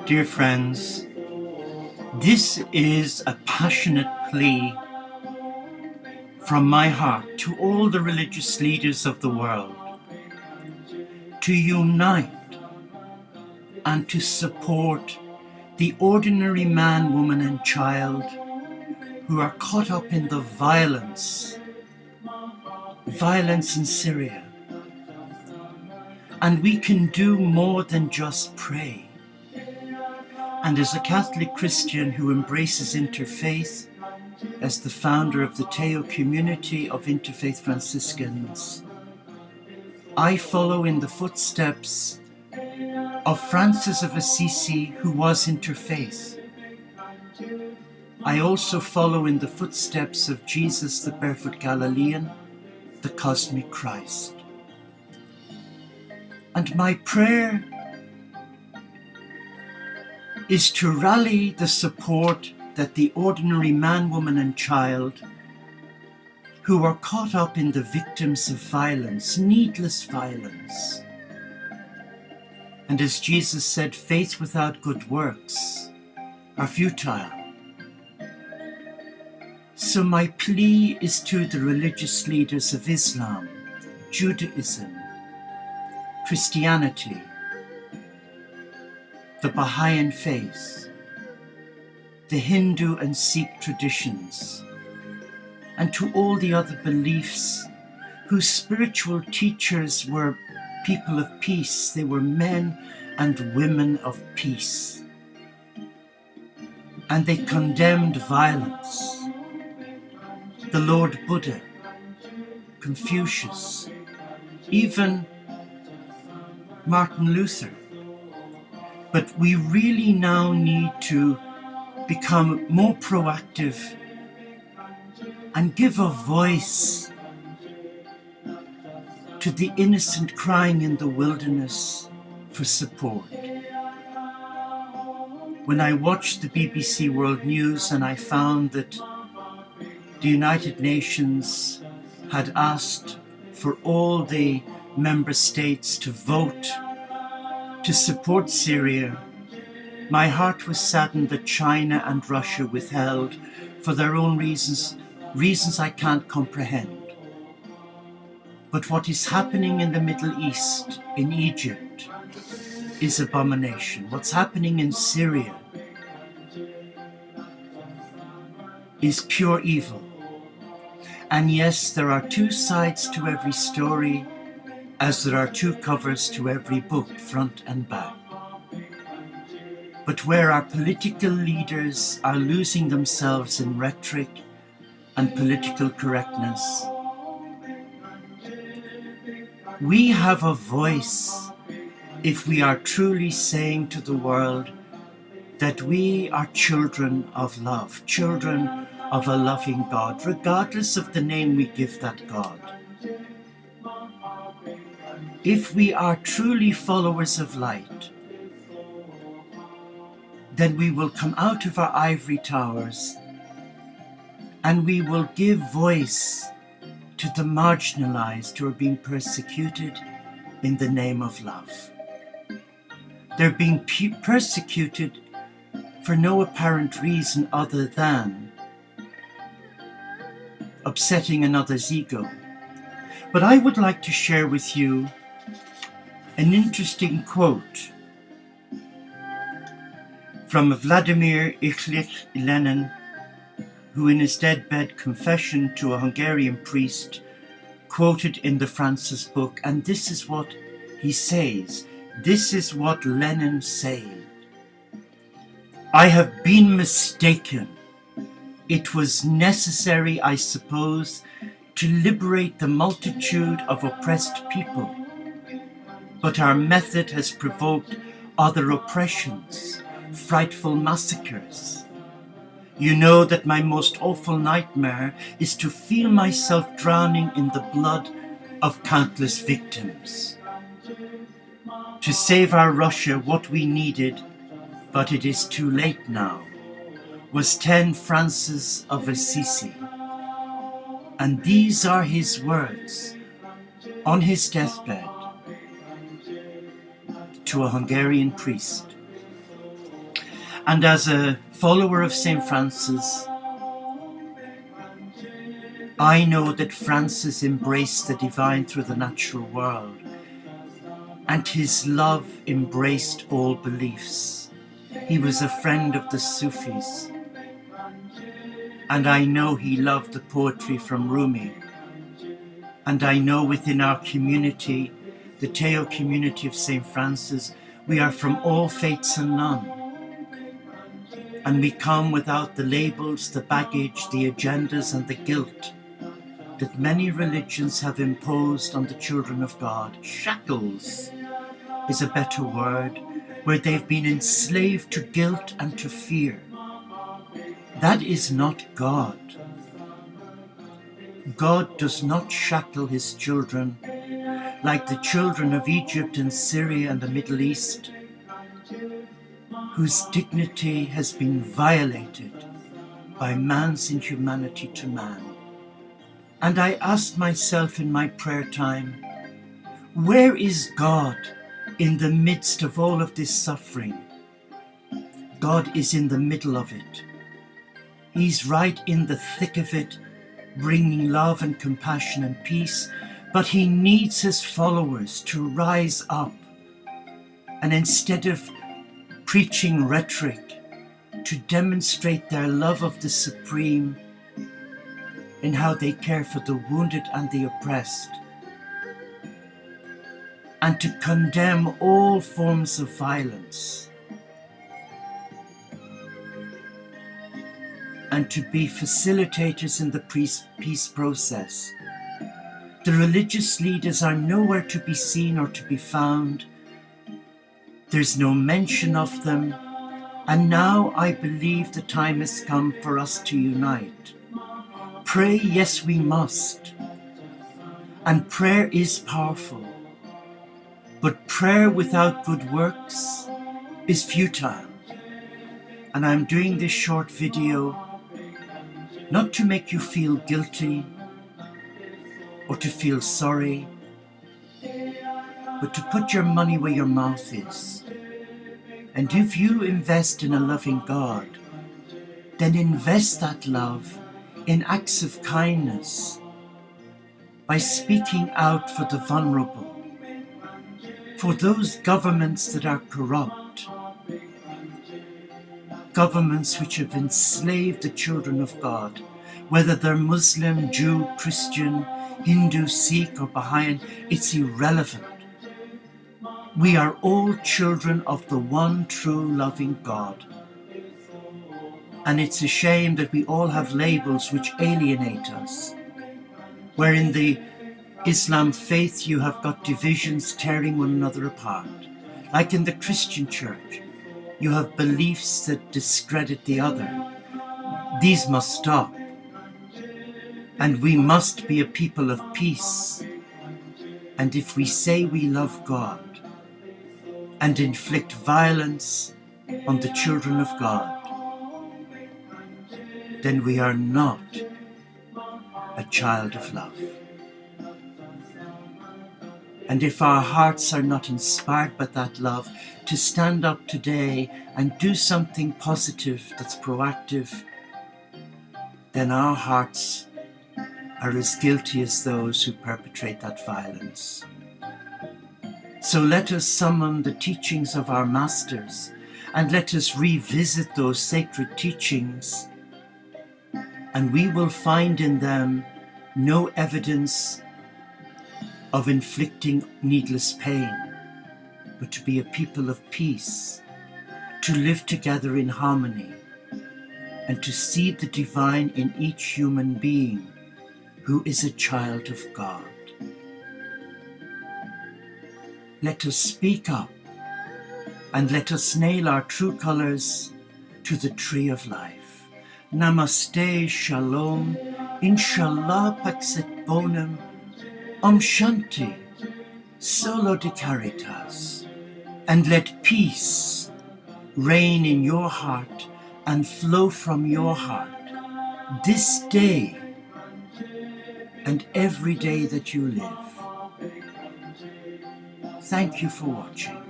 Dear friends, this is a passionate plea from my heart to all the religious leaders of the world to unite and to support the ordinary man, woman and child who are caught up in the violence in Syria. And we can do more than just pray. And as a Catholic Christian who embraces interfaith, as the founder of the Teo community of Interfaith Franciscans, I follow in the footsteps of Francis of Assisi, who was interfaith. I also follow in the footsteps of Jesus, the barefoot Galilean, the cosmic Christ. And my prayer is to rally the support that the ordinary man, woman and child who are caught up in the victims of violence, needless violence. And as Jesus said, faith without good works are futile. So my plea is to the religious leaders of Islam, Judaism, Christianity, the Baha'i faith, the Hindu and Sikh traditions, and to all the other beliefs whose spiritual teachers were people of peace. They were men and women of peace. And they condemned violence. The Lord Buddha, Confucius, even Martin Luther. But we really now need to become more proactive and give a voice to the innocent crying in the wilderness for support. When I watched the BBC World News and I found that the United Nations had asked for all the member states to vote to support Syria, my heart was saddened that China and Russia withheld for their own reasons I can't comprehend. But what is happening in the Middle East, in Egypt, is abomination. What's happening in Syria is pure evil. And yes, there are two sides to every story, as there are two covers to every book, front and back. But where our political leaders are losing themselves in rhetoric and political correctness, we have a voice if we are truly saying to the world that we are children of love, children of a loving God, regardless of the name we give that God. If we are truly followers of light, then we will come out of our ivory towers and we will give voice to the marginalized who are being persecuted in the name of love. They're being persecuted for no apparent reason other than upsetting another's ego. But I would like to share with you an interesting quote from Vladimir Ilyich Lenin, who in his deathbed confession to a Hungarian priest quoted in the Francis book, and this is what he says, this is what Lenin said: I have been mistaken. It was necessary, I suppose, to liberate the multitude of oppressed people, but our method has provoked other oppressions, frightful massacres. You know that my most awful nightmare is to feel myself drowning in the blood of countless victims. To save our Russia, what we needed, but it is too late now, was 10 Francis of Assisi. And these are his words on his deathbed to a Hungarian priest. And as a follower of St. Francis, I know that Francis embraced the divine through the natural world, and his love embraced all beliefs. He was a friend of the Sufis, and I know he loved the poetry from Rumi. And I know within our community, the Teo community of St. Francis, we are from all faiths and none. And we come without the labels, the baggage, the agendas and the guilt that many religions have imposed on the children of God. Shackles is a better word, where they've been enslaved to guilt and to fear. That is not God. God does not shackle his children like the children of Egypt and Syria and the Middle East, whose dignity has been violated by man's inhumanity to man. And I ask myself in my prayer time, where is God in the midst of all of this suffering? God is in the middle of it. He's right in the thick of it, bringing love and compassion and peace, but he needs his followers to rise up and instead of preaching rhetoric, to demonstrate their love of the Supreme in how they care for the wounded and the oppressed, and to condemn all forms of violence, and to be facilitators in the peace process. The religious leaders are nowhere to be seen or to be found. There's no mention of them. And now I believe the time has come for us to unite. Pray, yes, we must. And prayer is powerful. But prayer without good works is futile. And I'm doing this short video not to make you feel guilty or to feel sorry, but to put your money where your mouth is. And if you invest in a loving God, then invest that love in acts of kindness by speaking out for the vulnerable, for those governments that are corrupt, governments which have enslaved the children of God, whether they're Muslim, Jew, Christian, Hindu, Sikh or Baha'i, it's irrelevant. We are all children of the one true loving God. And it's a shame that we all have labels which alienate us. Where in the Islam faith you have got divisions tearing one another apart. Like in the Christian church, you have beliefs that discredit the other. These must stop. And we must be a people of peace. And if we say we love God and inflict violence on the children of God, then we are not a child of love. And if our hearts are not inspired by that love to stand up today and do something positive that's proactive, then our hearts are as guilty as those who perpetrate that violence. So let us summon the teachings of our masters and let us revisit those sacred teachings, and we will find in them no evidence of inflicting needless pain, but to be a people of peace, to live together in harmony, and to see the divine in each human being who is a child of God. Let us speak up and let us nail our true colors to the tree of life. Namaste, Shalom, Inshallah, Paxet Bonum, Om Shanti, Solo de Caritas. And let peace reign in your heart and flow from your heart this day and every day that you live. Thank you for watching.